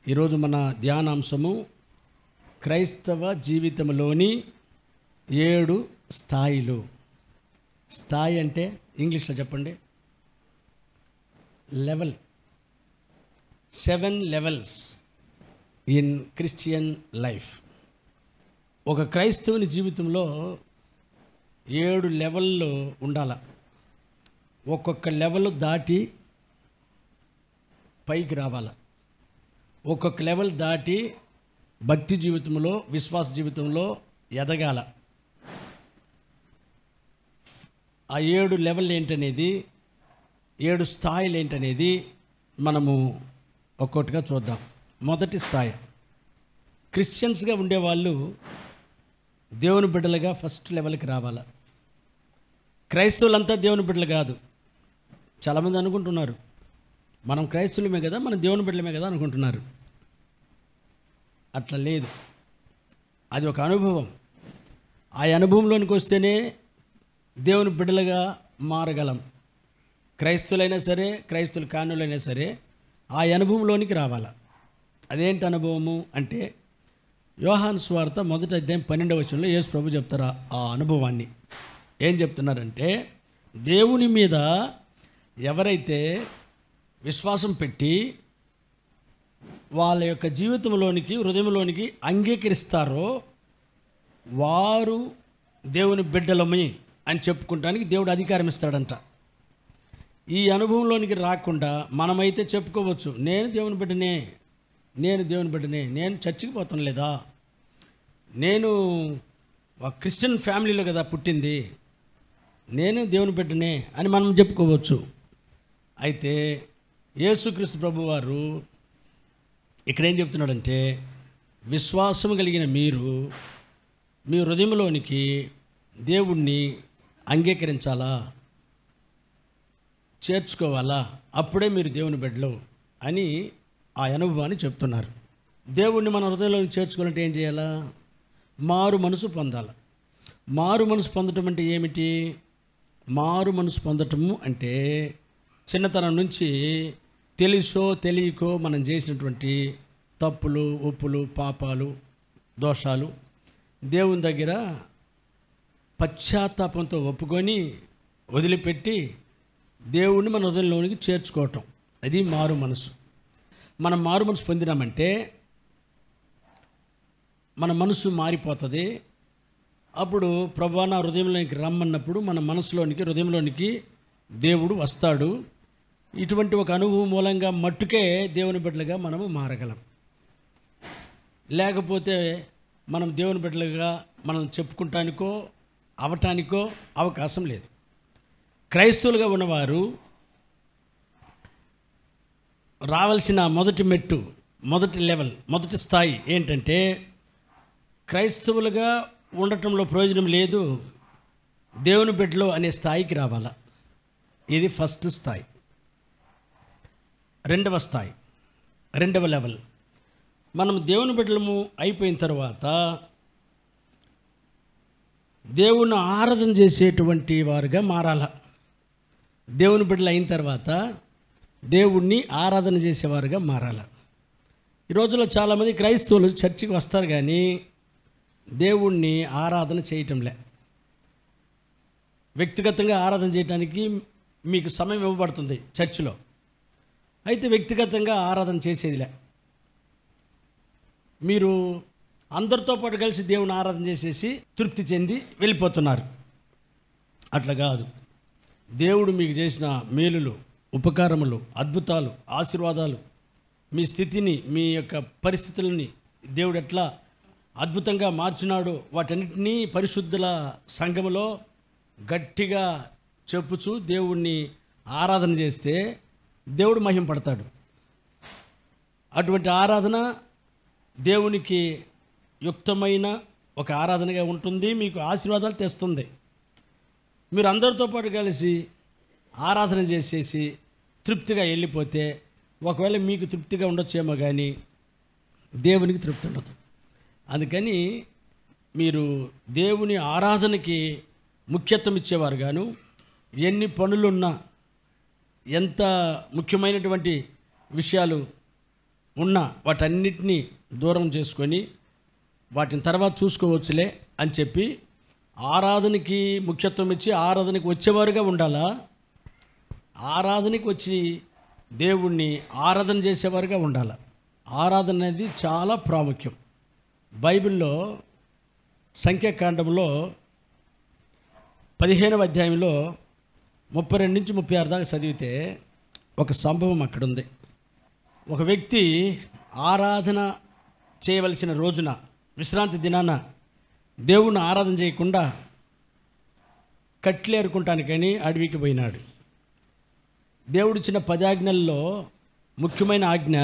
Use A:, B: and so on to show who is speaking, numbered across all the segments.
A: ఈరోజు మన ధ్యానాంశము క్రైస్తవ జీవితంలోని 7 స్థాయిలు. స్థాయి అంటే ఇంగ్లీష్లో చెప్పండి, level. 7 levels in Christian life. ఒక క్రైస్తవుని జీవితంలో 7 లెవెల్లో ఉండాల. ఒక్కొక్క లెవెల్ దాటి పైకి రావాల. ఒక్కొక్క లెవెల్ దాటి భక్తి జీవితంలో, విశ్వాస జీవితంలో ఎదగాల. ఆ 7 లెవెల్ ఏంటనేది, 7 స్థాయిలు ఏంటనేది మనము ఒక్కొక్కటిగా చూద్దాం. మొదటి స్థాయి, క్రిస్టియన్స్గా ఉండేవాళ్ళు దేవుని బిడ్డలుగా ఫస్ట్ లెవెల్కి రావాల. క్రైస్తవులంతా దేవుని బిడ్డలు కాదు. చాలామంది అనుకుంటున్నారు మనం క్రైస్తవులమే కదా, మనం దేవుని బిడ్డలమే కదా అనుకుంటున్నారు. అట్లా లేదు. అది ఒక అనుభవం. ఆ అనుభవంలోనికి వస్తేనే దేవుని బిడ్డలుగా మారగలం. క్రైస్తవులైనా సరే, క్రైస్తవులు కానులైనా సరే ఆ అనుభవంలోనికి రావాలి. అదేంటి అనుభవము అంటే, యోహాను సువార్త 1వ అధ్యాయం 12వ వచనంలో యేసు ప్రభు చెప్తారు ఆ అనుభవాన్ని. ఏం చెప్తున్నారంటే, దేవుని మీద ఎవరైతే విశ్వాసం పెట్టి వాళ్ళ యొక్క జీవితంలోనికి, హృదయంలోనికి అంగీకరిస్తారో వారు దేవుని బిడ్డలమి అని చెప్పుకుంటానికి దేవుడు అధికారం ఇస్తాడంట. ఈ అనుభవంలోనికి రాకుండా మనమైతే చెప్పుకోవచ్చు, నేను దేవుని బిడ్డనే, నేను దేవుని బిడ్డనే, నేను చర్చికి పోతాను లేదా, నేను ఒక క్రిస్టియన్ ఫ్యామిలీలో కదా పుట్టింది, నేను దేవుని బిడ్డనే అని మనం చెప్పుకోవచ్చు. అయితే యేసుక్రీస్తు ప్రభువారు ఇక్కడ ఏం చెప్తున్నాడంటే, విశ్వాసం కలిగిన మీరు మీ హృదయంలోనికి దేవుణ్ణి అంగీకరించాలా, చేర్చుకోవాలా, అప్పుడే మీరు దేవుని బిడ్డలు అని ఆ అనుభవాన్ని చెప్తున్నారు. దేవుణ్ణి మన హృదయంలోకి చేర్చుకోవాలంటే ఏం చేయాలా? మారు మనసు పొందాలి. మారు మనసు పొందటం అంటే ఏమిటి? మారు మనసు పొందటము అంటే చిన్నతనం నుంచి తెలుసో తెలియకో మనం చేసినటువంటి తప్పులు, ఒప్పులు, పాపాలు, దోషాలు దేవుని దగ్గర పశ్చాత్తాపంతో ఒప్పుకొని వదిలిపెట్టి దేవుణ్ణి మన హృదయంలోనికి చేర్చుకోవటం, అది మారు మనసు. మనం మారు మనసు పొందినామంటే మన మనసు మారిపోతుంది. అప్పుడు ప్రభువా నా హృదయంలోనికి రమ్మన్నప్పుడు మన మనసులోనికి, హృదయంలోనికి దేవుడు వస్తాడు. ఇటువంటి ఒక అనుభవం మూలంగా మట్టుకే దేవుని బిడ్డలుగా మనము మారగలం. లేకపోతే మనం దేవుని బిడ్డలుగా మనం చెప్పుకుంటానికో అవటానికో అవకాశం లేదు. క్రైస్తవులుగా ఉన్నవారు రావాల్సిన మొదటి మెట్టు, మొదటి లెవెల్, మొదటి స్థాయి ఏంటంటే, క్రైస్తవులుగా ఉండటంలో ప్రయోజనం లేదు, దేవుని బిడ్డలు అనే స్థాయికి రావాలా. ఇది ఫస్ట్ స్థాయి. రెండవ స్థాయి, రెండవ లెవెల్, మనం దేవుని బిడ్డలము అయిపోయిన తర్వాత దేవుణ్ణి ఆరాధన చేసేటువంటి వారుగా మారాల. దేవుని బిడ్డలు అయిన తర్వాత దేవుణ్ణి ఆరాధన చేసేవారుగా మారాల. ఈ రోజుల్లో చాలామంది క్రైస్తవులు చర్చికి వస్తారు కానీ దేవుణ్ణి ఆరాధన చేయటంలే. వ్యక్తిగతంగా ఆరాధన చేయడానికి మీకు సమయం ఇవ్వబడుతుంది చర్చిలో, అయితే వ్యక్తిగతంగా ఆరాధన చేసేదిలే. మీరు అందరితో పాటు కలిసి దేవుని ఆరాధన చేసేసి తృప్తి చెంది వెళ్ళిపోతున్నారు. అట్లా కాదు. దేవుడు మీకు చేసిన మేలులు, ఉపకారములు, అద్భుతాలు, ఆశీర్వాదాలు, మీ స్థితిని, మీ యొక్క పరిస్థితులని దేవుడు ఎట్లా అద్భుతంగా మార్చినాడో వాటన్నిటినీ పరిశుద్ధుల సంఘములో గట్టిగా చెప్పుచూ దేవుణ్ణి ఆరాధన చేస్తే దేవుడు మహింపడతాడు. అటువంటి ఆరాధన దేవునికి యుక్తమైన ఒక ఆరాధనగా ఉంటుంది, మీకు ఆశీర్వాదాలు తెస్తుంది. మీరు అందరితో పాటు కలిసి ఆరాధన చేసేసి తృప్తిగా వెళ్ళిపోతే ఒకవేళ మీకు తృప్తిగా ఉండొచ్చేమో కానీ దేవునికి తృప్తి ఉండదు. అందుకని మీరు దేవుని ఆరాధనకి ముఖ్యత్వం ఇచ్చేవారు గాను, ఎన్ని పనులున్నా, ఎంత ముఖ్యమైనటువంటి విషయాలు ఉన్న వాటన్నిటినీ దూరం చేసుకొని వాటిని తర్వాత చూసుకోవచ్చులే అని చెప్పి ఆరాధనకి ముఖ్యత్వం ఇచ్చి ఆరాధనకి వచ్చేవారుగా ఉండాలా, ఆరాధనకి వచ్చి దేవుణ్ణి ఆరాధన చేసేవారుగా ఉండాలి. ఆరాధన అనేది చాలా ప్రాముఖ్యం. బైబిల్లో సంఖ్యాకాండంలో 15వ అధ్యాయంలో 32 నుంచి 36 దాకా చదివితే ఒక సంభవం అక్కడ ఉంది. ఒక వ్యక్తి ఆరాధన చేయవలసిన రోజున విశ్రాంతి దినాన దేవుణ్ణి ఆరాధన చేయకుండా కట్లేరుకుంటానికని అడవికి పోయినాడు. దేవుడిచ్చిన 10 ఆజ్ఞల్లో ముఖ్యమైన ఆజ్ఞ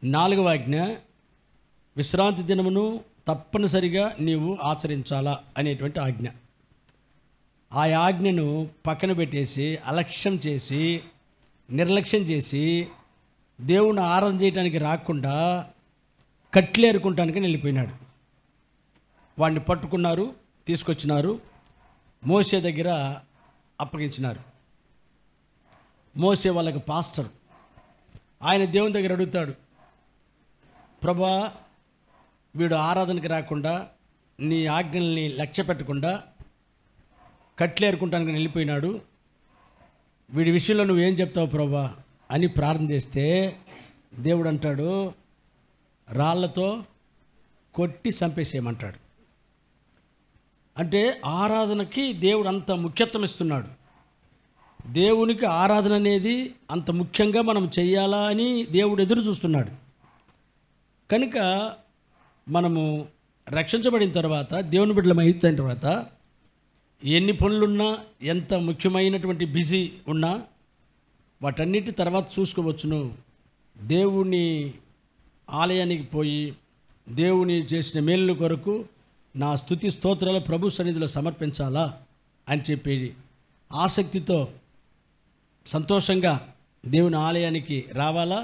A: 4వ ఆజ్ఞ, విశ్రాంతి దినమును తప్పనిసరిగా నీవు ఆచరించాలా అనేటువంటి ఆజ్ఞ. ఆ ఆజ్ఞను పక్కన పెట్టేసి అలక్ష్యం చేసి నిర్లక్ష్యం చేసి దేవుణ్ణి ఆరాధన చేయడానికి రాకుండా కట్లేరుకుంటానికి వెళ్ళిపోయినాడు. వాడిని పట్టుకున్నారు, తీసుకొచ్చినారు, మోసే దగ్గర అప్పగించినారు. మోసే వాళ్ళకి పాస్టర్. ఆయన దేవుని దగ్గర అడుగుతాడు, ప్రభా, వీడు ఆరాధనకి రాకుండా నీ ఆజ్ఞల్ని లక్ష్య పెట్టకుండా కట్లేరుకుంటానికి వెళ్ళిపోయినాడు, వీడి విషయంలో నువ్వేం చెప్తావు ప్రభా అని ప్రార్థన చేస్తే దేవుడు అంటాడు, రాళ్లతో కొట్టి చంపేసేయమంటాడు. అంటే ఆరాధనకి దేవుడు అంత ముఖ్యత్వం ఇస్తున్నాడు. దేవునికి ఆరాధన అనేది అంత ముఖ్యంగా మనం చెయ్యాలా అని దేవుడు ఎదురు చూస్తున్నాడు. కనుక మనము రక్షించబడిన తర్వాత, దేవుని బిడ్డలం అయిన తర్వాత ఎన్ని పనులున్నా, ఎంత ముఖ్యమైనటువంటి బిజీ ఉన్నా వాటన్నిటి తర్వాత చూసుకోవచ్చును. దేవుని ఆలయానికి పోయి దేవుని చేసిన మేలుల కొరకు నా స్తుతి స్తోత్రాలు ప్రభు సన్నిధిలో సమర్పించాలా అని చెప్పి ఆసక్తితో సంతోషంగా దేవుని ఆలయానికి రావాలా,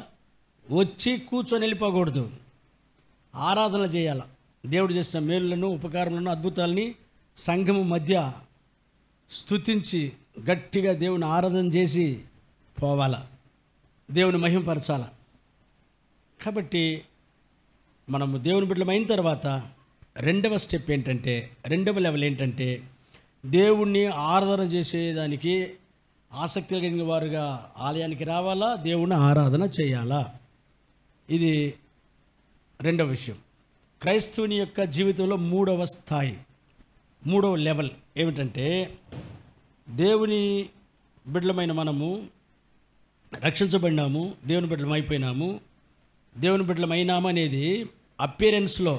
A: వచ్చి కూర్చొని వెళ్ళిపోకూడదు. ఆరాధన చేయాలా. దేవుడు చేసిన మేలులను, ఉపకారములను, అద్భుతాలని సంఘము మధ్య స్తుతించి గట్టిగా దేవుని ఆరాధన చేసి పోవాలా, దేవుని మహిమపరచాల. కాబట్టి మనము దేవుని బిడ్డలమైన తర్వాత రెండవ స్టెప్ ఏంటంటే, రెండవ లెవెల్ ఏంటంటే, దేవుణ్ణి ఆరాధన చేసేదానికి ఆసక్తి కలిగిన వారుగా ఆలయానికి రావాలా, దేవుణ్ణి ఆరాధన చేయాలా. ఇది రెండవ విషయం. క్రైస్తవుని యొక్క జీవితంలో మూడవ స్థాయి, మూడవ లెవెల్ ఏమిటంటే, దేవుని బిడ్డలమైన మనము రక్షించబడినాము, దేవుని బిడ్డలం అయిపోయినాము, దేవుని బిడ్డలం అయినాము అనేది అపియరెన్స్లో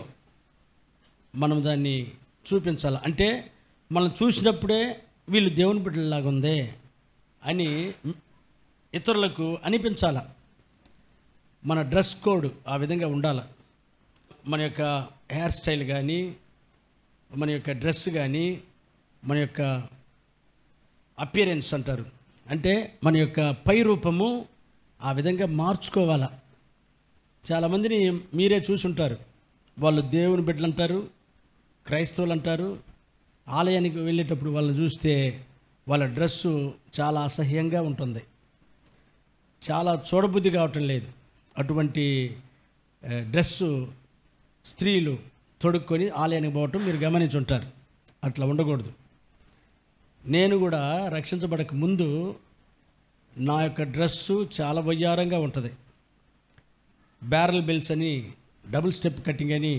A: మనం దాన్ని చూపించాలి. అంటే మనం చూసినప్పుడే వీళ్ళు దేవుని బిడ్డలాగా ఉందే అని ఇతరులకు అనిపించాల. మన డ్రెస్ కోడ్ ఆ విధంగా ఉండాలి. మన యొక్క హెయిర్ స్టైల్ కానీ, మన యొక్క డ్రెస్ కానీ, మన యొక్క అపియరెన్స్ అంటారు, అంటే మన యొక్క పై రూపము ఆ విధంగా మార్చుకోవాలా. చాలామందిని మీరే చూసుంటారు, వాళ్ళు దేవుని బిడ్డలు అంటారు, క్రైస్తవులు అంటారు, ఆలయానికి వెళ్ళేటప్పుడు వాళ్ళని చూస్తే వాళ్ళ డ్రెస్సు చాలా అసహ్యంగా ఉంటుంది, చాలా చూడబుద్ధి కావటం లేదు. అటువంటి డ్రెస్సు స్త్రీలు తొడుక్కొని ఆలయానికి పోవటం మీరు గమనించి ఉంటారు. అట్లా ఉండకూడదు. నేను కూడా రక్షించబడక ముందు నా యొక్క డ్రెస్సు చాలా వయ్యారంగా ఉంటుంది. బ్యారల్ బెల్ట్స్ అని, డబుల్ స్టెప్ కటింగ్ అని,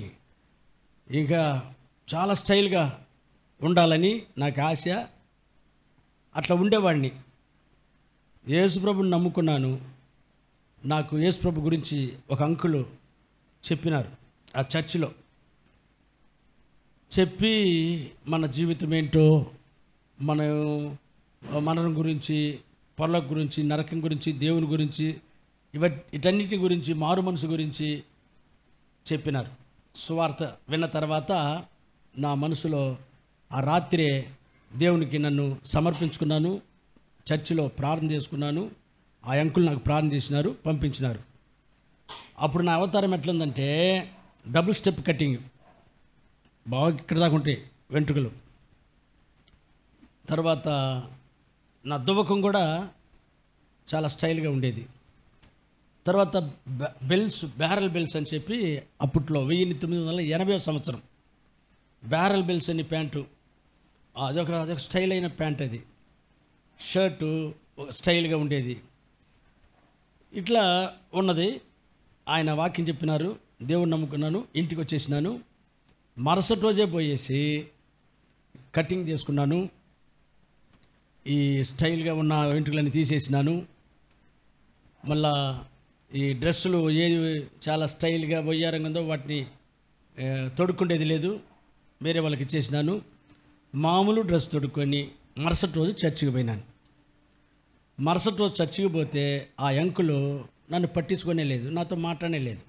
A: ఇంకా చాలా స్టైల్గా ఉండాలని నాకు ఆశ. అట్లా ఉండేవాడిని. యేసుప్రభుని నమ్ముకున్నాను. నాకు యేసుప్రభు గురించి ఒక అంకులు చెప్పినారు ఆ చర్చిలో. చెప్పి మన జీవితం ఏంటో, మనం గురించి, పరలోకం గురించి, నరకం గురించి, దేవుని గురించి, వీటన్నిటి గురించి, మారు మనసు గురించి చెప్పినారు. సువార్త విన్న తర్వాత నా మనసులో ఆ రాత్రే దేవునికి నన్ను సమర్పించుకున్నాను. చర్చిలో ప్రార్థన చేసుకున్నాను. ఆ అంకులు నాకు ప్రార్థన చేసినారు, పంపించినారు. అప్పుడు నా అవతారం ఎట్లుందంటే, డబుల్ స్టెప్ కటింగ్, బాగా ఇక్కడ దాకా ఉంటాయి వెంట్రుకలు. తర్వాత నా దువ్వకం కూడా చాలా స్టైల్గా ఉండేది. తర్వాత బ్యారల్ బెల్స్ అని చెప్పి అప్పట్లో 1980 సంవత్సరం బ్యారల్ బెల్స్ అని ప్యాంటు, అదొక స్టైల్ అయిన ప్యాంట్, అది షర్టు స్టైల్గా ఉండేది. ఇట్లా ఉన్నది. ఆయన వాక్యం చెప్పినారు, దేవుని నమ్ముకున్నాను, ఇంటికి వచ్చేసినాను. మరుసటి రోజే పోయేసి కటింగ్ చేసుకున్నాను, ఈ స్టైల్గా ఉన్న వెంట్రుకలన్నీ తీసేసినాను. మళ్ళా ఈ డ్రెస్సులు ఏది చాలా స్టైల్గా వయ్యారంగా ఉందో వాటిని తొడుక్కుండేది లేదు, వేరే వాళ్ళకి ఇచ్చేసినాను. మామూలు డ్రెస్ తొడుక్కొని మరుసటి రోజు చర్చికి పోయినాను. మరుసటి రోజు చర్చికి పోతే ఆ అంకులు నన్ను పట్టించుకునే లేదు, నాతో మాట్లాడే లేదు.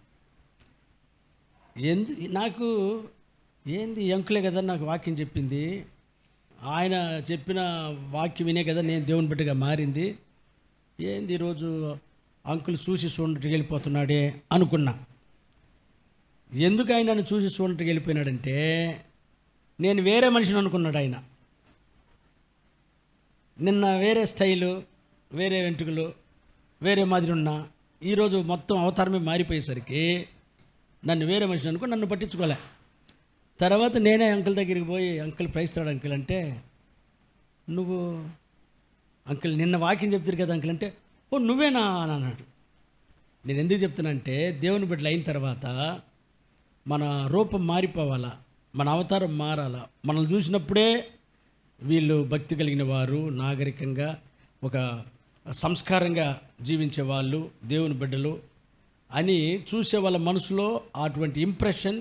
A: నాకు ఏంది అంకులే కదా నాకు వాక్యం చెప్పింది, ఆయన చెప్పిన వాక్యం వినే కదా నేను దేవుని బిడ్డగా మారింది, ఏంది ఈరోజు అంకుల్ చూసి చూడటకి వెళ్ళిపోతున్నాడే అనుకున్నా. ఎందుకు ఆయన నన్ను చూసి చూడటకి వెళ్ళిపోయినాడంటే నేను వేరే మనిషిని అనుకున్నాడు ఆయన. నిన్న వేరే స్టైలు, వేరే వెంట్రుకలు, వేరే మాదిరి ఉన్నా, ఈరోజు మొత్తం అవతారమే మారిపోయేసరికి నన్ను వేరే మనిషిని అనుకుని నన్ను పట్టించుకోలే. తర్వాత నేనే అంకుల్ దగ్గరికి పోయి, అంకుల్ ప్రైస్తాడు అంకుల్ అంటే, నువ్వు అంకుల్ నిన్న వాక్యం చెప్తారు కదా అంకుల్ అంటే, ఓ నువ్వేనా అని అన్నాడు. నేను ఎందుకు చెప్తున్నానంటే దేవుని బిడ్డలు అయిన తర్వాత మన రూపం మారిపోవాలా, మన అవతారం మారాలా. మనల్ని చూసినప్పుడే వీళ్ళు భక్తి కలిగిన వారు, నాగరికంగా ఒక సంస్కారంగా జీవించే వాళ్ళు, దేవుని బిడ్డలు అని చూసే వాళ్ళ మనసులో అటువంటి ఇంప్రెషన్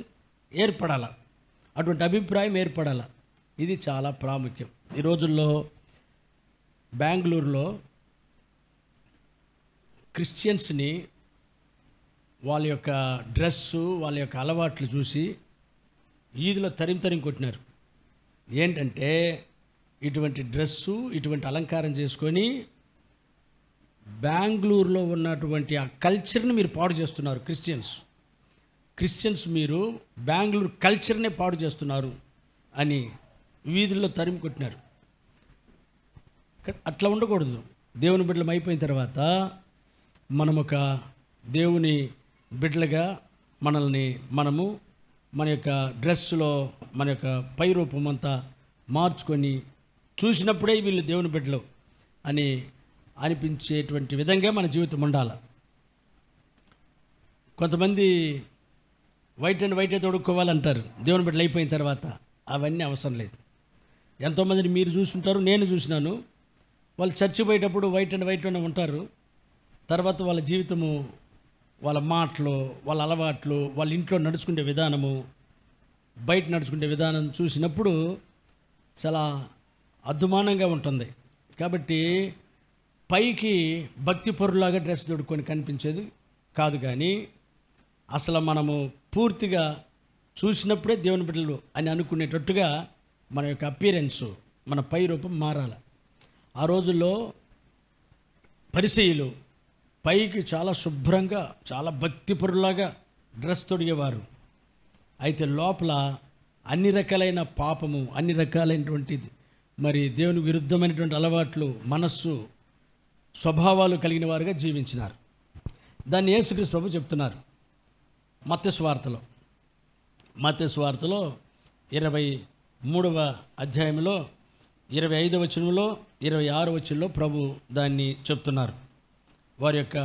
A: ఏర్పడాల, అటువంటి అభిప్రాయం ఏర్పడాల. ఇది చాలా ప్రాముఖ్యం. ఈ రోజుల్లో బెంగళూరులో క్రిస్టియన్స్ని వాళ్ళ యొక్క డ్రెస్సు, వాళ్ళ యొక్క అలవాట్లు చూసి ఈదులో తరిం కొట్టినారు. ఏంటంటే ఇటువంటి డ్రెస్సు, ఇటువంటి అలంకారం చేసుకొని బెంగళూరులో ఉన్నటువంటి ఆ కల్చర్ని మీరు పాడు చేస్తున్నారు. క్రిస్టియన్స్ మీరు బెంగళూరు కల్చర్నే పాడు చేస్తున్నారు అని వీధుల్లో తరిమి కొట్టినారు. అట్లా ఉండకూడదు. దేవుని బిడ్డలం అయిపోయిన తర్వాత మనం ఒక దేవుని బిడ్డలుగా మనము మన యొక్క డ్రెస్సులో మన యొక్క పై రూపం అంతా మార్చుకొని చూసినప్పుడే వీళ్ళు దేవుని బిడ్డలు అని అనిపించేటువంటి విధంగా మన జీవితం ఉండాలి. కొంతమంది వైట్ అండ్ వైటే తొడుక్కోవాలంటారు దేవుని బిడ్డలు అయిపోయిన తర్వాత. అవన్నీ అవసరం లేదు. ఎంతోమందిని మీరు చూసుంటారు, నేను చూసినాను. వాళ్ళు చర్చి పోయేటప్పుడు వైట్ అండ్ వైట్లోనే ఉంటారు. తర్వాత వాళ్ళ జీవితము, వాళ్ళ మాటలు, వాళ్ళ అలవాట్లు, వాళ్ళ ఇంట్లో నడుచుకునే విధానము, బయట నడుచుకునే విధానం చూసినప్పుడు చాలా అద్దుమానంగా ఉంటుంది. కాబట్టి పైకి భక్తి పరులాగా డ్రెస్ తొడుక్కొని కనిపించేది కాదు, కానీ అసలు మనము పూర్తిగా చూసినప్పుడే దేవుని బిడ్డలు అని అనుకునేటట్టుగా మన యొక్క అపియరెన్సు, మన పై రూపం మారాలి. ఆ రోజుల్లో పరిసయ్యులు పైకి చాలా శుభ్రంగా, చాలా భక్తిపరులాగా డ్రెస్ తొడిగేవారు. అయితే లోపల అన్ని రకాలైన పాపము, అన్ని రకాలైనటువంటిది మరి దేవుని విరుద్ధమైనటువంటి అలవాట్లు, మనస్సు, స్వభావాలు కలిగిన వారుగా జీవించినారు. దాన్ని యేసుక్రీస్తు ప్రభు చెప్తున్నారు మత్తయి సువార్తలో 23వ అధ్యాయంలో 25వ వచనంలో 26వ వచనంలో ప్రభు దాన్ని చెప్తున్నారు. వారి యొక్క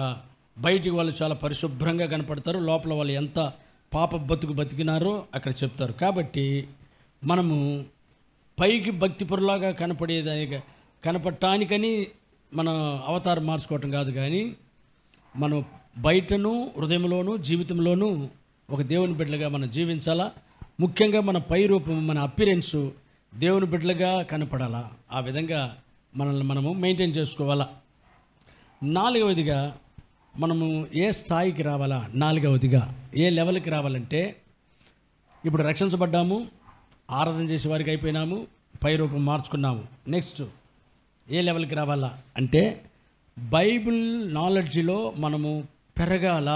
A: బయటికి వాళ్ళు చాలా పరిశుభ్రంగా కనపడతారు, లోపల వాళ్ళు ఎంత పాప బతికినారో అక్కడ చెప్తారు. కాబట్టి మనము పైకి భక్తిపరులాగా కనపడటానికని మన అవతారం మార్చుకోవటం కాదు, కానీ మనం బయటను, హృదయంలోనూ, జీవితంలోనూ ఒక దేవుని బిడ్డలుగా మనం జీవించాలా. ముఖ్యంగా మన పై రూపం, మన అపిరెన్సు దేవుని బిడ్డలుగా కనపడాలా. ఆ విధంగా మనల్ని మనము మెయింటైన్ చేసుకోవాలా. 4వదిగా మనము ఏ స్థాయికి రావాలా, 4వదిగా ఏ లెవెల్కి రావాలంటే, ఇప్పుడు రక్షించబడ్డాము, ఆరాధన చేసే వారికి అయిపోయినాము, పై రూపం మార్చుకున్నాము. నెక్స్ట్ ఏ లెవెల్కి రావాలా అంటే బైబిల్ నాలెడ్జ్లో మనము పెరగాల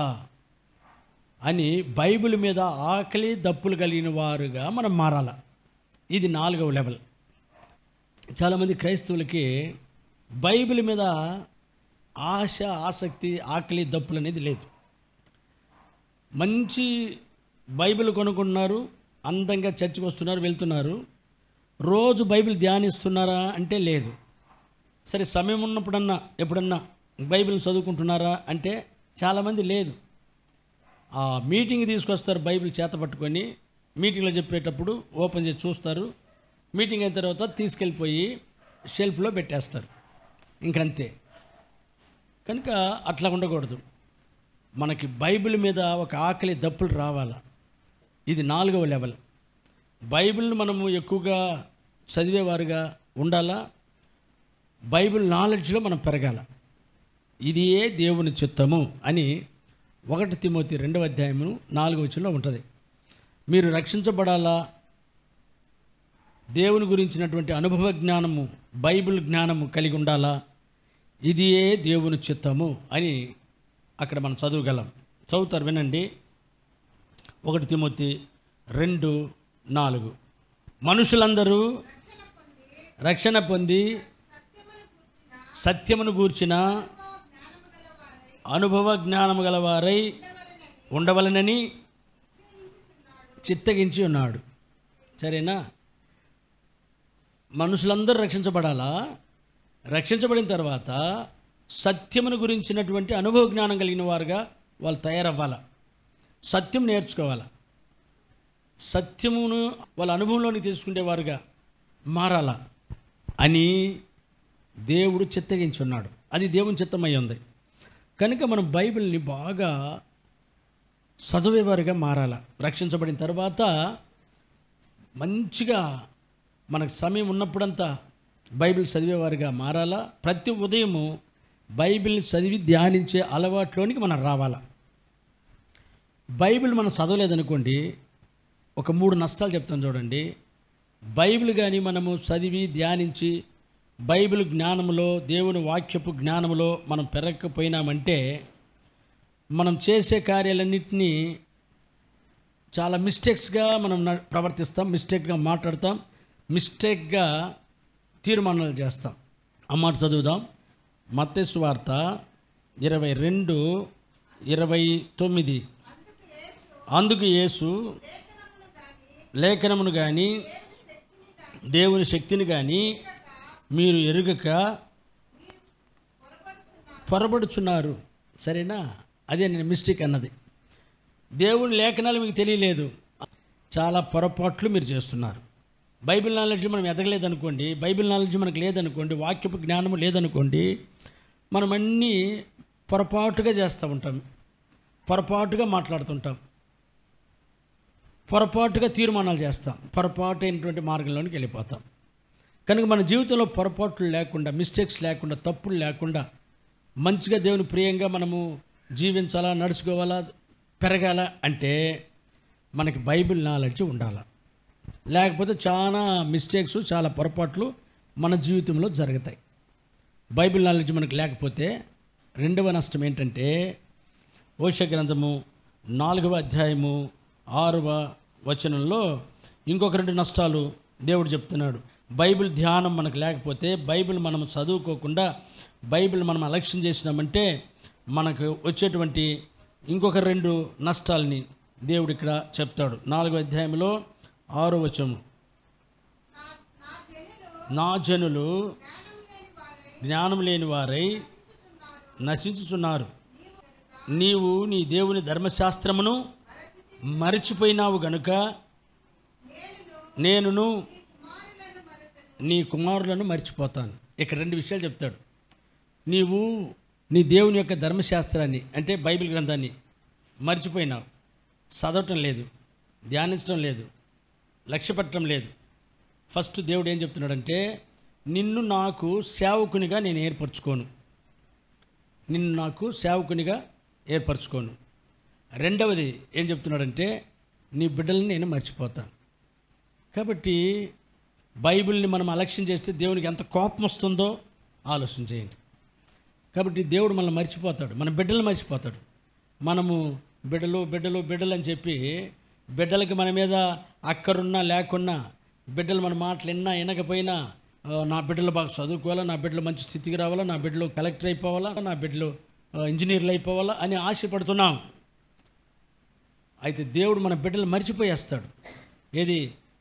A: అని, బైబిల్ మీద ఆకలి దప్పులు కలిగిన వారుగా మనం మారాల. ఇది 4వ లెవెల్. చాలామంది క్రైస్తవులకి బైబిల్ మీద ఆశ, ఆసక్తి, ఆకలి, దప్పులు అనేది లేదు. మంచి బైబిల్ కొనుక్కుంటున్నారు, అందంగా చర్చికి వస్తున్నారు, వెళ్తున్నారు. రోజు బైబిల్ ధ్యానిస్తున్నారా అంటే లేదు. సరే సమయం ఉన్నప్పుడన్నా ఎప్పుడన్నా బైబిల్ చదువుకుంటున్నారా అంటే చాలామంది లేదు. ఆ మీటింగ్ తీసుకొస్తారు, బైబిల్ చేత పట్టుకొని మీటింగ్లో చెప్పేటప్పుడు ఓపెన్ చేసి చూస్తారు. మీటింగ్ అయిన తర్వాత తీసుకెళ్ళిపోయి షెల్ఫ్లో పెట్టేస్తారు, ఇంకంతే. కనుక అట్లా ఉండకూడదు. మనకి బైబిల్ మీద ఒక ఆకలి, దప్పులు రావాలా. ఇది 4వ లెవెల్. బైబిల్ని మనము ఎక్కువగా చదివేవారుగా ఉండాలా. బైబిల్ నాలెడ్జ్లో మనం పెరగాల. ఇది ఏ దేవుని చిత్తము అని 1 తిమోతి 2వ అధ్యాయము 4వ వచనంలో ఉంటుంది. మీరు రక్షించబడాలా, దేవుని గురించినటువంటి అనుభవ జ్ఞానము, బైబిల్ జ్ఞానము కలిగి ఉండాలా. ఇది ఏ దేవుని చిత్తము అని అక్కడ మనం చదవగలం. చదువుతారు, వినండి. 1 తిమోతి 2:4. మనుషులందరూ రక్షణ పొంది సత్యమును గూర్చిన అనుభవ జ్ఞానము గలవారై ఉండవలనని చిత్తగించి ఉన్నాడు. సరేనా? మనుషులందరూ రక్షించబడాలా. రక్షించబడిన తర్వాత సత్యమును గురించినటువంటి అనుభవ జ్ఞానం కలిగిన వారుగా వాళ్ళు తయారవ్వాలా. సత్యం నేర్చుకోవాలా. సత్యమును వాళ్ళ అనుభవంలోకి తీసుకునేవారుగా మారాలా అని దేవుడు చిత్తగించి ఉన్నాడు. అది దేవుని చిత్తమై ఉంది. కనుక మనం బైబిల్ని బాగా చదివేవారుగా మారాలా. రక్షించబడిన తర్వాత మంచిగా మనకు సమయం ఉన్నప్పుడంతా బైబిల్ చదివేవారుగా మారాలా. ప్రతి ఉదయము బైబిల్ని చదివి ధ్యానించే అలవాట్లోనికి మనం రావాలా. బైబిల్ మనం చదవలేదనుకోండి, ఒక 3 నష్టాలు చెప్తాను చూడండి. బైబిల్ కానీ మనము చదివి ధ్యానించి బైబిల్ జ్ఞానంలో, దేవుని వాక్యపు జ్ఞానంలో మనం పెరగకపోయినామంటే మనం చేసే కార్యాలన్నింటినీ చాలా మిస్టేక్స్గా మనం ప్రవర్తిస్తాం, మిస్టేక్గా మాట్లాడతాం, మిస్టేక్గా తీర్మానాలు చేస్తాం. ఆ మాట చదువుదాం. మత్తయి సువార్త 22:29. అందుకు యేసు లేఖనమును కానీ దేవుని శక్తిని కానీ మీరు ఎరుగక పొరబడుచున్నారు. సరేనా? అదే నేను మిస్టేక్ అన్నది. దేవుని లేఖనాలు మీకు తెలియలేదు, చాలా పొరపాట్లు మీరు చేస్తున్నారు. బైబిల్ నాలెడ్జ్ మనం ఎదగలేదనుకోండి, బైబిల్ నాలెడ్జ్ మనకు లేదనుకోండి, వాక్యపు జ్ఞానము లేదనుకోండి, మనం అన్నీ పొరపాటుగా చేస్తూ ఉంటాం, పొరపాటుగా మాట్లాడుతుంటాం, పొరపాటుగా తీర్మానాలు చేస్తాం, పొరపాటు అయినటువంటి మార్గంలోనికి వెళ్ళిపోతాం. కనుక మన జీవితంలో పొరపాట్లు లేకుండా, మిస్టేక్స్ లేకుండా, తప్పులు లేకుండా మంచిగా దేవుని ప్రియంగా మనము జీవించాలా, నడుచుకోవాలా, పెరగాల అంటే మనకి బైబిల్ నాలెడ్జ్ ఉండాలి. లేకపోతే చాలా మిస్టేక్స్, చాలా పొరపాట్లు మన జీవితంలో జరుగుతాయి. బైబిల్ నాలెడ్జ్ మనకు లేకపోతే రెండవ నష్టం ఏంటంటే, హోషేయ గ్రంథము 4వ అధ్యాయము 6వ వచనంలో ఇంకొక 2 నష్టాలు దేవుడు చెప్తున్నాడు. బైబిల్ ధ్యానం మనకు లేకపోతే, బైబిల్ మనం చదువుకోకుండా బైబిల్ మనం అలక్ష్యం చేసినామంటే మనకు వచ్చేటువంటి ఇంకొక 2 నష్టాలని దేవుడు ఇక్కడ చెప్తాడు. 4వ అధ్యాయంలో 6వ వచనం, నా జనులు జ్ఞానం లేని వారై నశించుచున్నారు, నీవు నీ దేవుని ధర్మశాస్త్రమును మరచిపోయినావు గనుక నేనును నీ కుమారులను మర్చిపోతాను. ఇక్కడ 2 విషయాలు చెప్తాడు. నీవు నీ దేవుని యొక్క ధర్మశాస్త్రాన్ని అంటే బైబిల్ గ్రంథాన్ని మర్చిపోయినావు, చదవటం లేదు, ధ్యానించడం లేదు, లక్ష్య పెట్టడం లేదు. ఫస్ట్ దేవుడు ఏం చెప్తున్నాడంటే, నిన్ను నాకు సేవకునిగా నేను ఏర్పరచుకోను, నిన్ను నాకు సేవకునిగా ఏర్పరచుకోను. రెండవది ఏం చెప్తున్నాడంటే, నీ బిడ్డల్ని నేను మర్చిపోతాను. కాబట్టి బైబిల్ని మనం అలక్ష్యం చేస్తే దేవునికి ఎంత కోపం వస్తుందో ఆలోచన చేయండి. కాబట్టి దేవుడు మనల్ని మర్చిపోతాడు, మన బిడ్డలను మర్చిపోతాడు. మనము బిడ్డలు బిడ్డలు బిడ్డలు అని చెప్పి బిడ్డలకి మన మీద అక్కరున్నా లేకున్నా, బిడ్డలు మన మాటలు విన్నా వినకపోయినా, నా బిడ్డలు బాగా చదువుకోవాలా, నా బిడ్డలు మంచి స్థితికి రావాలా, నా బిడ్డలు కలెక్టర్ అయిపోవాలా, నా బిడ్డలు ఇంజనీర్లు అయిపోవాలా అని ఆశపడుతున్నాం. అయితే దేవుడు మన బిడ్డలు మర్చిపోయేస్తాడు. ఏది?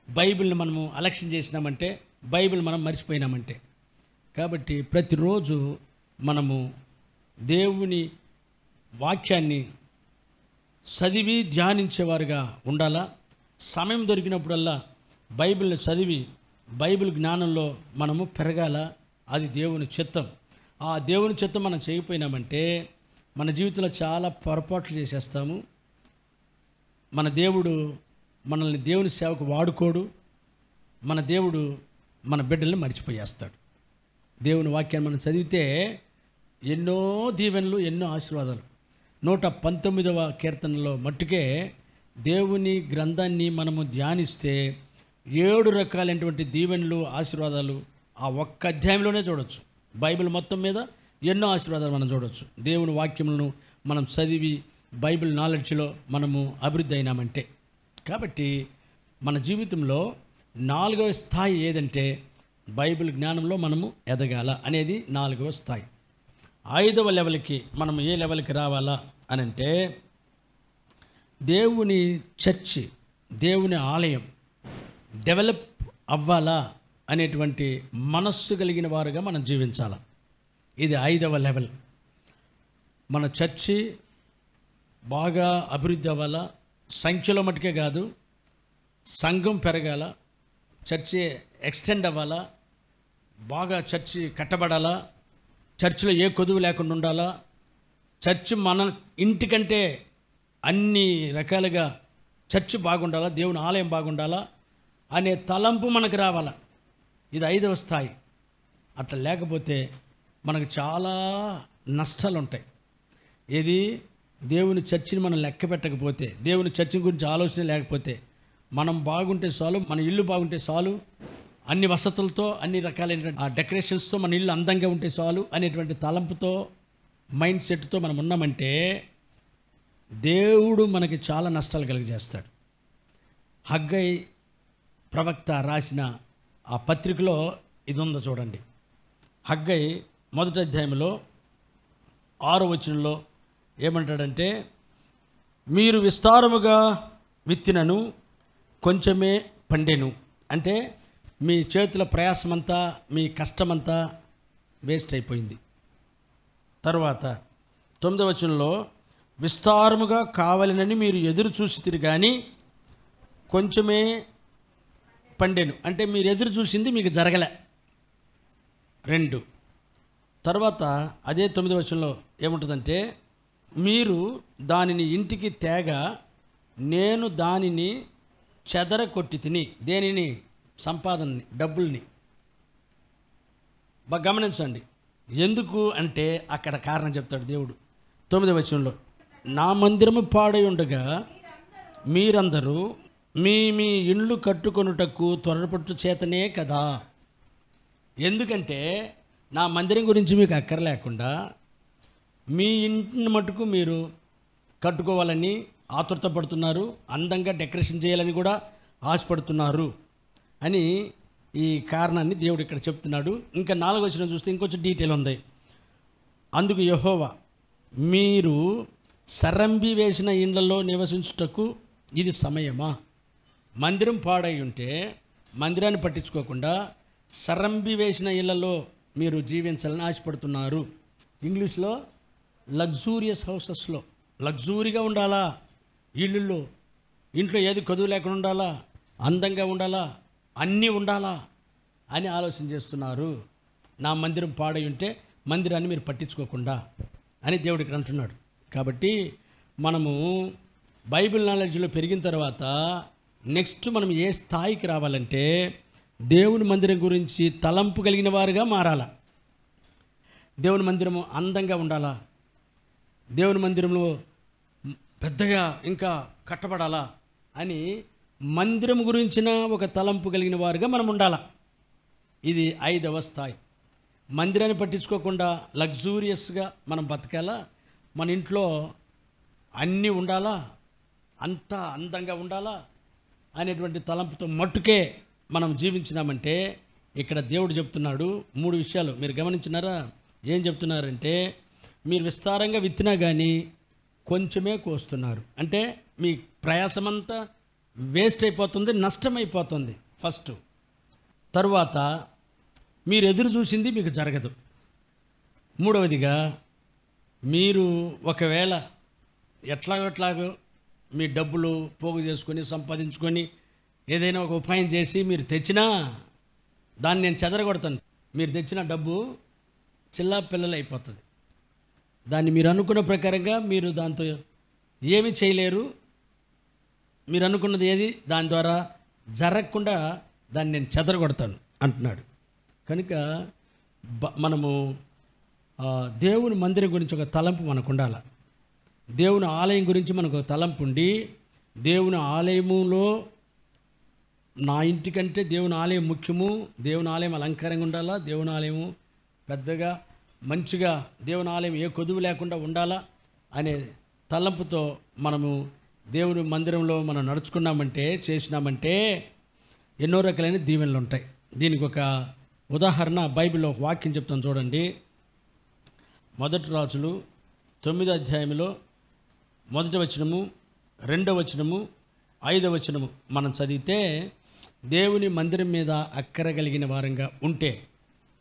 A: బైబిల్ని మనము అలక్ష్యం చేసినామంటే, బైబిల్ మనం మర్చిపోయినామంటే. కాబట్టి ప్రతిరోజు మనము దేవుని వాక్యాన్ని చదివి ధ్యానించేవారుగా ఉండాలా. సమయం దొరికినప్పుడల్లా బైబిల్ని చదివి బైబిల్ జ్ఞానంలో మనము పెరగాల. అది దేవుని చిత్తం. ఆ దేవుని చిత్తం మనం చేయకపోయినామంటే మన జీవితంలో చాలా పొరపాట్లు చేసేస్తాము. మన దేవుడు మనల్ని దేవుని సేవకు వాడుకోడు. మన దేవుడు మన బిడ్డల్ని మర్చిపోయేస్తాడు. దేవుని వాక్యాన్ని మనం చదివితే ఎన్నో దీవెనలు, ఎన్నో ఆశీర్వాదాలు. 119వ కీర్తనలో మట్టుకే దేవుని గ్రంథాన్ని మనము ధ్యానిస్తే 7 రకాలైనటువంటి దీవెనలు, ఆశీర్వాదాలు ఆ ఒక్క అధ్యాయంలోనే చూడవచ్చు. బైబిల్ మొత్తం మీద ఎన్నో ఆశీర్వాదాలు మనం చూడవచ్చు. దేవుని వాక్యములను మనం చదివి బైబిల్ నాలెడ్జ్లో మనము అభివృద్ధి అయినామంటే. కాబట్టి మన జీవితంలో 4వ స్థాయి ఏదంటే బైబిల్ జ్ఞానంలో మనము ఎదగాల అనేది 4వ స్థాయి. 5వ లెవెల్కి మనం ఏ లెవెల్కి రావాలా అనంటే దేవుని చర్చి, దేవుని ఆలయం డెవలప్ అవ్వాలా అనేటువంటి మనస్సు కలిగిన వారుగా మనం జీవించాలి. ఇది 5వ లెవెల్. మన చర్చి బాగా అభివృద్ధి అవ్వాలా. సంఖ్యలో మటుకే కాదు, సంఘం పెరగాల, చర్చి ఎక్స్టెండ్ అవ్వాలా, బాగా చర్చి కట్టబడాలా, చర్చిలో ఏ కొదువు లేకుండా ఉండాలా, చర్చి మన ఇంటికంటే అన్ని రకాలుగా చర్చి బాగుండాలా, దేవుని ఆలయం బాగుండాలా అనే తలంపు మనకు రావాలా. ఇది 5వ స్థాయి. అట్లా లేకపోతే మనకు చాలా నష్టాలు ఉంటాయి. ఏది? దేవుని చర్చిని మనం లెక్క పెట్టకపోతే, దేవుని చర్చి గురించి ఆలోచన లేకపోతే, మనం బాగుంటే చాలు, మన ఇల్లు బాగుంటే చాలు, అన్ని వసతులతో, అన్ని రకాలైన డెకరేషన్స్తో మన ఇల్లు అందంగా ఉంటే చాలు అనేటువంటి తలంపుతో, మైండ్ సెట్తో మనం ఉన్నామంటే దేవుడు మనకి చాలా నష్టాలు కలిగజేస్తాడు. హగ్గై ప్రవక్త రాసిన ఆ పత్రికలో ఇది ఉందో చూడండి. హగ్గై 1వ అధ్యాయంలో 6వ వచనంలో ఏమంటాడంటే, మీరు విస్తారముగా విత్తినను కొంచెమే పండెను. అంటే మీ చేతుల ప్రయాసమంతా, మీ కష్టమంతా వేస్ట్ అయిపోయింది. తర్వాత 9వ వచనంలో విస్తారముగా కావాలనని మీరు ఎదురు చూసితిరి కానీ కొంచెమే పండెను. అంటే మీరు ఎదురు చూసింది మీకు జరగలే. 2. తర్వాత అదే 9వ వచనంలో ఏముంటుందంటే, మీరు దానిని ఇంటికి తేగ నేను దానిని చెదరకొట్టి తిని. దేనిని? సంపాదనని, డబ్బుల్ని. బాగా గమనించండి. ఎందుకు అంటే అక్కడ కారణం చెప్తాడు దేవుడు 9వ వచనంలో. నా మందిరము పాడై ఉండగా మీరందరూ మీ మీ ఇండ్లు కట్టుకొనుటకు త్వరపట్టు చేతనే కదా. ఎందుకంటే నా మందిరం గురించి మీకు అక్కర లేకుండా మీ ఇంటిని మటుకు మీరు కట్టుకోవాలని ఆతురత పడుతున్నారు, అందంగా డెకరేషన్ చేయాలని కూడా ఆశపడుతున్నారు అని ఈ కారణాన్ని దేవుడు ఇక్కడ చెప్తున్నాడు. ఇంకా 4వ వచనం చూస్తే ఇంకొంచెం డీటెయిల్ ఉంది. అందుకు యెహోవా, మీరు సరంబి వేసిన ఇండ్లలో నివసించుటకు ఇది సమయమా? మందిరం పాడై ఉంటే మందిరాన్ని పట్టించుకోకుండా సరంబి వేసిన ఇళ్లలో మీరు జీవించాలని ఆశపడుతున్నారు. ఇంగ్లీష్లో లగ్జూరియస్ హౌసెస్లో లగ్జూరీగా ఉండాలా, ఇళ్ళల్లో ఇంట్లో ఏది కొదువు లేకుండా ఉండాలా, అందంగా ఉండాలా, అన్నీ ఉండాలా అని ఆలోచన చేస్తున్నారు. నా మందిరం పాడై ఉంటే మందిరాన్ని మీరు పట్టించుకోకుండా అని దేవుడు ఇక్కడ అంటున్నాడు. కాబట్టి మనము బైబిల్ నాలెడ్జ్లో పెరిగిన తర్వాత నెక్స్ట్ మనం ఏ స్థాయికి రావాలంటే దేవుని మందిరం గురించి తలంపు కలిగిన వారుగా మారాలా. దేవుని మందిరము అందంగా ఉండాలా, దేవుని మందిరంలో పెద్దగా ఇంకా కట్టబడాలా అని మందిరం గురించిన ఒక తలంపు కలిగిన వారుగా మనం ఉండాలా. ఇది 5వ స్థాయి. మందిరాన్ని పట్టించుకోకుండా లగ్జూరియస్గా మనం బతకాలా, మన ఇంట్లో అన్నీ ఉండాలా, అంతా అందంగా ఉండాలా అనేటువంటి తలంపుతో మట్టుకే మనం జీవించినామంటే ఇక్కడ దేవుడు చెప్తున్నాడు 3 విషయాలు మీరు గమనించినారా? ఏం చెప్తున్నారంటే, మీరు విస్తారంగా విత్తినా కానీ కొంచెమే కోస్తున్నారు. అంటే మీ ప్రయాసమంతా వేస్ట్ అయిపోతుంది, నష్టమైపోతుంది ఫస్ట్. తరువాత మీరు ఎదురు చూసింది మీకు జరగదు. మూడవదిగా మీరు ఒకవేళ ఎట్లాగో మీ డబ్బులు పోగు చేసుకొని సంపాదించుకొని ఏదైనా ఒక ఉపాయం చేసి మీరు తెచ్చినా దాన్ని నేను చెదరగొడతాను. మీరు తెచ్చిన డబ్బు చిల్లా పిల్లలు అయిపోతుంది. దాన్ని మీరు అనుకున్న ప్రకారంగా మీరు దాంతో ఏమీ చేయలేరు. మీరు అనుకున్నది ఏది దాని ద్వారా జరగకుండా దాన్ని నేను చెదరగొడతాను అంటున్నాడు. కనుక మనము దేవుని మందిరం గురించి ఒక తలంపు మనకు ఉండాలి. దేవుని ఆలయం గురించి మనకు ఒక తలంపు ఉండి, దేవుని ఆలయములో నా ఇంటికంటే దేవుని ఆలయం ముఖ్యము, దేవుని ఆలయం అలంకారంగా ఉండాలా, దేవుని ఆలయము పెద్దగా మంచిగా దేవుని ఆలయం ఏ కొదువు లేకుండా ఉండాలా అనే తలంపుతో మనము దేవుని మందిరంలో మనం నడుచుకున్నామంటే, చేసినామంటే ఎన్నో రకాలైన దీవెనలు ఉంటాయి. దీనికి ఒక ఉదాహరణ బైబిల్లో ఒక వాక్యం చెప్తాను చూడండి. 1 రాజులు 9వ అధ్యాయంలో 1వ వచనము, 2వ వచనము, 5వ వచనము మనం చదివితే, దేవుని మందిరం మీద అక్కర కలిగిన వారంగా ఉంటే,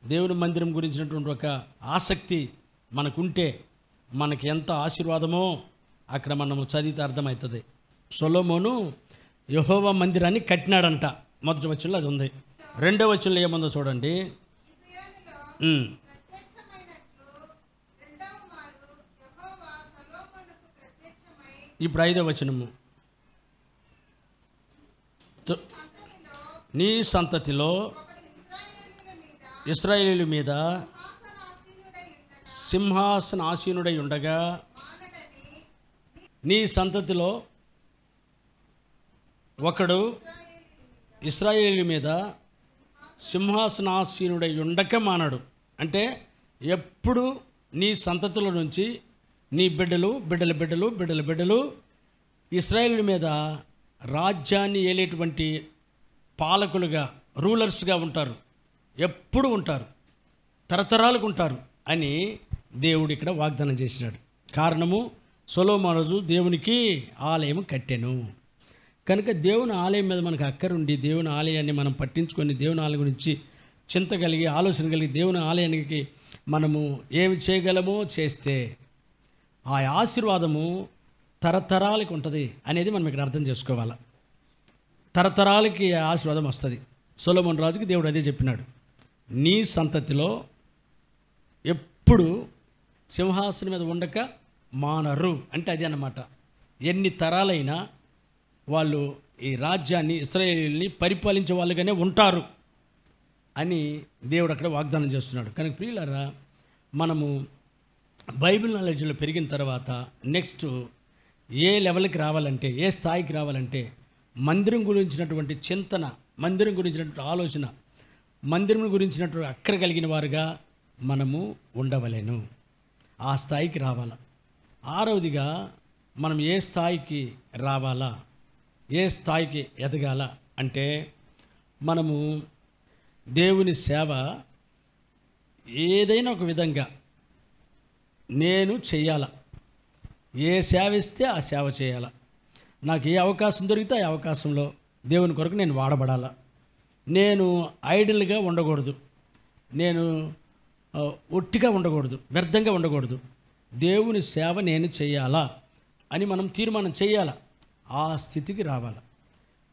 A: దేవుని మందిరం గురించినటువంటి ఒక ఆసక్తి మనకుంటే మనకి ఎంత ఆశీర్వాదమో అక్కడ మనము చదివితే అర్థమవుతుంది. సొలొమోను యెహోవా మందిరాన్ని కట్టినాడంట. 1వ వచనంలో అది ఉంది. 2వ వచనంలో ఏముందో చూడండి. ఇప్పుడు 5వ వచనము, నీ సంతతిలో ఇశ్రాయేలీయుల మీద సింహాసనాసీనుడై ఉండగా, నీ సంతతిలో ఒకడు ఇశ్రాయేలీయుల మీద సింహాసనాసీనుడై ఉండక మానడు. అంటే ఎప్పుడు నీ సంతతిలో నుంచి నీ బిడ్డలు బిడ్డల బిడ్డలు బిడ్డల బిడ్డలు ఇశ్రాయేలీయుల మీద రాజ్యాన్ని ఏలేటువంటి పాలకులుగా, రూలర్స్గా ఉంటారు, ఎప్పుడు ఉంటారు, తరతరాలకు ఉంటారు అని దేవుడు ఇక్కడ వాగ్దానం చేసినాడు. కారణము సొలొమోను రాజు దేవునికి ఆలయం కట్టెను. కనుక దేవుని ఆలయం మీద మనకు అక్కరుండి దేవుని ఆలయాన్ని మనం పట్టించుకొని దేవుని ఆలయం గురించి చింత కలిగి ఆలోచన కలిగి దేవుని ఆలయానికి మనము ఏమి చేయగలమో చేస్తే ఆ ఆశీర్వాదము తరతరాలకు ఉంటుంది అనేది మనం ఇక్కడ అర్థం చేసుకోవాలి. తరతరాలకి ఆశీర్వాదం వస్తుంది. సొలొమోను రాజుకి దేవుడు అదే చెప్పినాడు, నీ సంతతిలో ఎప్పుడు సింహాసనం మీద ఉండక మానరు. అంటే అదే అన్నమాట, ఎన్ని తరాలైనా వాళ్ళు ఈ రాజ్యాన్ని ఇశ్రాయేలీయుల్ని పరిపాలించే వాళ్ళుగానే ఉంటారు అని దేవుడు అక్కడ వాగ్దానం చేస్తున్నాడు. కనుక ప్రియులారా, మనము బైబిల్ నాలెడ్జ్లో పెరిగిన తర్వాత నెక్స్ట్ ఏ లెవెల్కి రావాలంటే, ఏ స్థాయికి రావాలంటే, మందిరం గురించినటువంటి చింతన, మందిరం గురించినటువంటి ఆలోచన, మందిరం గురించినటువంటి అక్కర కలిగిన వారుగా మనము ఉండవలేను. ఆ స్థాయికి రావాలా. 6వదిగా మనం ఏ స్థాయికి రావాలా, ఏ స్థాయికి ఎదగాల అంటే, మనము దేవుని సేవ ఏదైనా ఒక విధంగా నేను చెయ్యాల. ఏ సేవ ఇస్తే ఆ సేవ చేయాల. నాకు ఏ అవకాశం దొరికితే ఆ అవకాశంలో దేవుని కొరకు నేను వాడబడాలా. నేను ఐడిల్గా ఉండకూడదు, నేను ఒట్టిగా ఉండకూడదు, వ్యర్థంగా ఉండకూడదు. దేవుని సేవ నేను చేయాలా అని మనం తీర్మానం చేయాలా. ఆ స్థితికి రావాలి.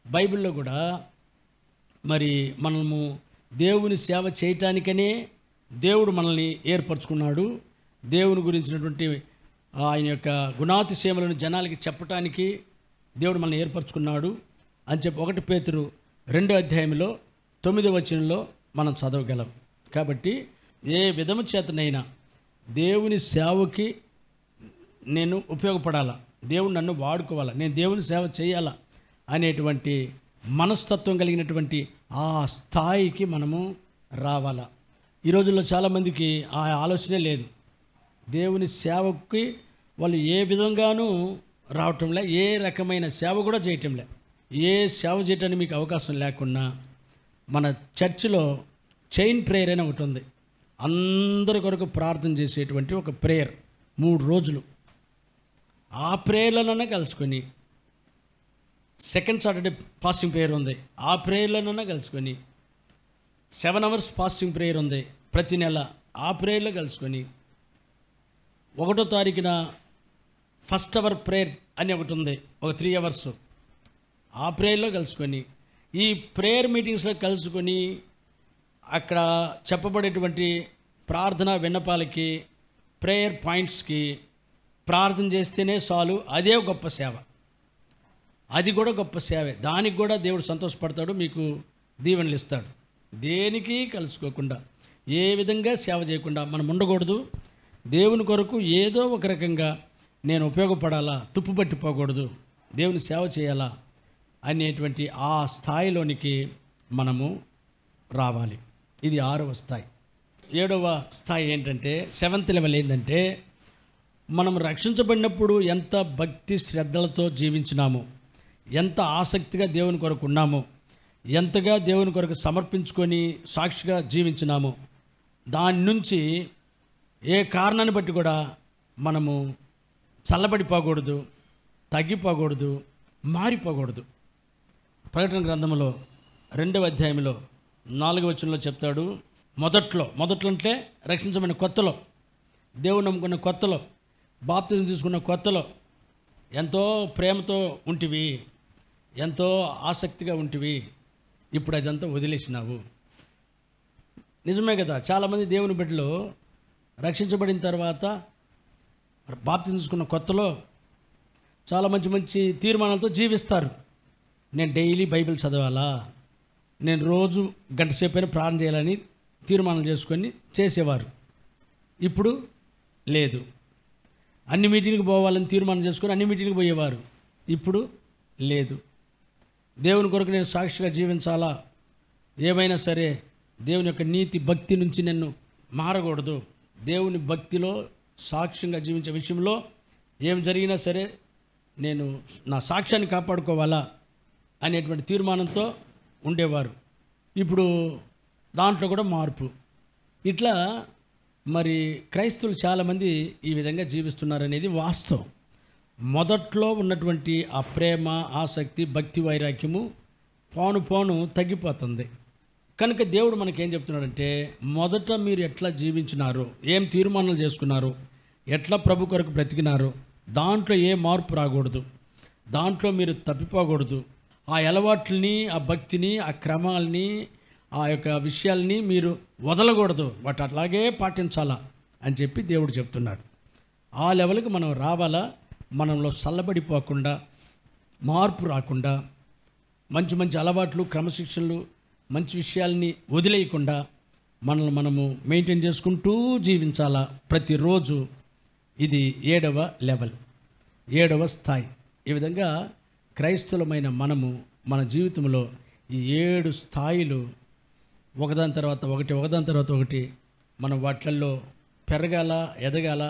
A: బైబిల్లో కూడా మరి మనము దేవుని సేవ చేయటానికనే దేవుడు మనల్ని ఏర్పరచుకున్నాడు. దేవుని గురించినటువంటి ఆయన యొక్క గుణాతిశయములను జనాలకి చెప్పటానికి దేవుడు మనల్ని ఏర్పరచుకున్నాడు అని చెప్పి 1 పేతురు 2వ అధ్యాయంలో 9వ వచనంలో మనం చదవగలం. కాబట్టి ఏ విధము చేతనైనా దేవుని సేవకి నేను ఉపయోగపడాలా, దేవుడు నన్ను వాడుకోవాలా, నేను దేవుని సేవ చేయాలా అనేటువంటి మనస్తత్వం కలిగినటువంటి ఆ స్థాయికి మనము రావాలా. ఈ రోజుల్లో చాలామందికి ఆ ఆలోచనే లేదు. దేవుని సేవకి వాళ్ళు ఏ విధంగానూ రావటంలే, ఏ రకమైన సేవ కూడా చేయటంలే. ఏ సేవ చేయటానికి మీకు అవకాశం లేకుండా మన చర్చిలో చైన్ ప్రేయర్ అని ఒకటి ఉంది. అందరి కొరకు ప్రార్థన చేసేటువంటి ఒక ప్రేయర్ 3 రోజులు. ఆ ప్రేయర్లనన్నా కలుసుకొని, సెకండ్ సాటర్డే ఫాస్టింగ్ ప్రేయర్ ఉంది, ఆ ప్రేయర్లనన్నా కలుసుకొని, 7 hours ఫాస్టింగ్ ప్రేయర్ ఉంది ప్రతి నెల, ఆ ప్రేయర్లో కలుసుకొని, 1వ తారీఖున ఫస్ట్ అవర్ ప్రేయర్ అని ఒకటి ఉంది, ఒక 3 hours, ఆ ప్రేయర్లో కలుసుకొని, ఈ ప్రేయర్ మీటింగ్స్లో కలుసుకొని అక్కడ చెప్పబడేటువంటి ప్రార్థన విన్నపాలకి, ప్రేయర్ పాయింట్స్కి ప్రార్థన చేస్తేనే చాలు. అదే గొప్ప సేవ, అది కూడా గొప్ప సేవే. దానికి కూడా దేవుడు సంతోషపడతాడు, మీకు దీవెనలు ఇస్తాడు. దేనికి కలుసుకోకుండా, ఏ విధంగా సేవ చేయకుండా మనం ఉండకూడదు. దేవుని కొరకు ఏదో ఒక రకంగా నేను ఉపయోగపడాలా, తుప్పు పట్టిపోకూడదు, దేవుని సేవ చేయాలా అనేటువంటి ఆ స్థాయిలోనికి మనము రావాలి. ఇది 6వ స్థాయి. 7వ స్థాయి ఏంటంటే, 7th లెవెల్ ఏంటంటే, మనం రక్షించబడినప్పుడు ఎంత భక్తి శ్రద్ధలతో జీవించినామో, ఎంత ఆసక్తిగా దేవుని కొరకు ఉన్నామో, ఎంతగా దేవుని కొరకు సమర్పించుకొని సాక్షిగా జీవించినామో, దాని నుంచి ఏ కారణాన్ని బట్టి కూడా మనము చల్లబడిపోకూడదు, తగ్గిపోకూడదు, మారిపోకూడదు. ప్రకటన గ్రంథంలో 2వ అధ్యాయంలో 4వ వచనంలో చెప్తాడు, మొదట్లో అంటే రక్షించబడిన కొత్తలో, దేవుని నమ్ముకున్న కొత్తలో, బాప్తిజం తీసుకున్న కొత్తలో ఎంతో ప్రేమతో ఉంటివి, ఎంతో ఆసక్తిగా ఉంటివి, ఇప్పుడు అదంతా వదిలేసినావు. నిజమే కదా. చాలామంది దేవుని బిడ్డలు రక్షించబడిన తర్వాత, బాప్తిజం తీసుకున్న కొత్తలో చాలా మంచి మంచి తీర్మానాలతో జీవిస్తారు. నేను డైలీ బైబిల్ చదవాలా, నేను రోజు గంట సేపైనా ప్రార్థన చేయాలని తీర్మానం చేసుకొని చేసేవారు. ఇప్పుడు లేదు. అన్ని మీటింగ్కి పోవాలని తీర్మానం చేసుకొని అన్ని మీటింగ్కి పోయేవారు. ఇప్పుడు లేదు. దేవుని కొరకు నేను సాక్షిగా జీవించాలా, ఏమైనా సరే దేవుని యొక్క నీతి భక్తి నుంచి నన్ను మారకూడదు, దేవుని భక్తిలో సాక్ష్యంగా జీవించే విషయంలో ఏం జరిగినా సరే నేను నా సాక్ష్యాన్ని కాపాడుకోవాలా అనేటువంటి తీర్మానంతో ఉండేవారు. ఇప్పుడు దాంట్లో కూడా మార్పు. ఇట్లా మరి క్రైస్తవులు చాలామంది ఈ విధంగా జీవిస్తున్నారనేది వాస్తవం. మొదట్లో ఉన్నటువంటి ఆ ప్రేమ, ఆసక్తి, భక్తి, వైరాగ్యము పోను తగ్గిపోతుంది. కనుక దేవుడు మనకేం చెప్తున్నాడంటే, మొదట మీరు ఎట్లా జీవించినారో, ఏం తీర్మానాలు చేసుకున్నారు, ఎట్లా ప్రభు కొరకు బ్రతికినారో, దాంట్లో ఏ మార్పు రాకూడదు, దాంట్లో మీరు తప్పిపోకూడదు. ఆ అలవాట్లని, ఆ భక్తిని, ఆ క్రమాలని, ఆ యొక్క విషయాల్ని మీరు వదలకూడదు, వాటి అట్లాగే పాటించాలా అని చెప్పి దేవుడు చెప్తున్నాడు. ఆ లెవెల్కి మనం రావాలా. మనలో చల్లబడిపోకుండా, మార్పు రాకుండా, మంచి మంచి అలవాట్లు, క్రమశిక్షణలు, మంచి విషయాల్ని వదిలేయకుండా మనల్ని మనము మెయింటైన్ చేసుకుంటూ జీవించాలా ప్రతిరోజు. ఇది 7వ లెవెల్, 7వ స్థాయి. ఈ విధంగా క్రైస్తవులమైన మనము మన జీవితంలో ఈ 7 స్థాయిలు ఒకదాని తర్వాత ఒకటి మనం వాటిల్లో పెరగాల, ఎదగాల.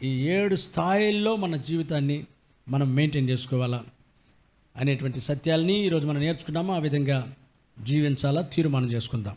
A: ఈ 7 స్థాయిల్లో మన జీవితాన్ని మనం మెయింటైన్ చేసుకోవాలా అనేటువంటి సత్యాల్ని ఈరోజు మనం నేర్చుకున్నాము. ఆ విధంగా జీవించాలా తీర్మానం చేసుకుందాం.